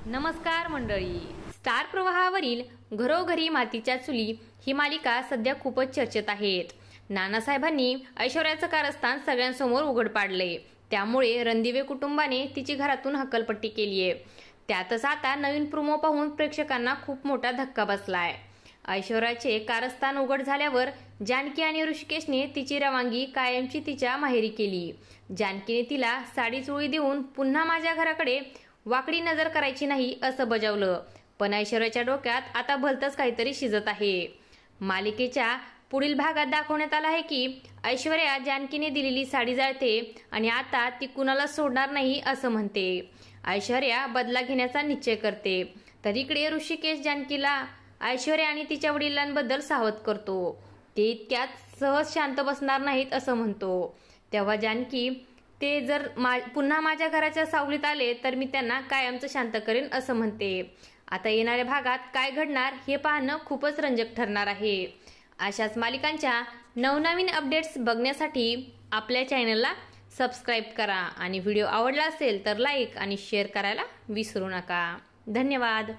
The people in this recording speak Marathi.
नमस्कार मंडळी. स्टार प्रवाहावरील घरोघरी मातीच्या चुली ही मालिका सध्या खूपच चर्चेत आहेत. नानासाहेबांनी ऐश्वर्याचं कारस्थान सगळ्यांसमोर उघड पाडले. त्यामुळे रणदिवे कुटुंबाने तिची घरातून हक्कलपट्टी केलीये. त्यातच आता नवीन प्रोमो पाहून प्रेक्षकांना खूप मोठा धक्का बसलाय. ऐश्वर्याचे कारस्थान उघड झाल्यावर जानकी आणि ऋषिकेशने तिची रवानगी कायमची तिच्या माहेरी केली. जानकीने तिला साडी चोळी देऊन पुन्हा माझ्या घराकडे वाकडी नजर करायची नाही असं बजावलं. पण ऐश्वर्याच्या डोक्यात आता भलतंच काहीतरी शिजत आहे. मालिकेच्या पुढील भागात दाखवण्यात आलं आहे की ऐश्वर्या जानकीने दिलेली साडी जाळते आणि आता ती कुणाला सोडणार नाही असं म्हणते. ऐश्वर्या बदला घेण्याचा निश्चय करते. तर इकडे ऋषिकेश जानकीला ऐश्वर्या आणि तिच्या वडिलांबद्दल सावध करतो. ते इतक्यात सहज शांत बसणार नाहीत असं म्हणतो. तेव्हा जानकी ते जर पुन्हा माझ्या घराच्या सावलीत आले तर मी त्यांना कायमचं शांत करेन असं म्हणते. आता येणाऱ्या भागात काय घडणार हे पाहणं खूपच रंजक ठरणार आहे. अशाच मालिकांच्या नवनवीन अपडेट्स बघण्यासाठी आपल्या चॅनलला सबस्क्राईब करा आणि व्हिडिओ आवडला असेल तर लाईक आणि शेअर करायला विसरू नका. धन्यवाद.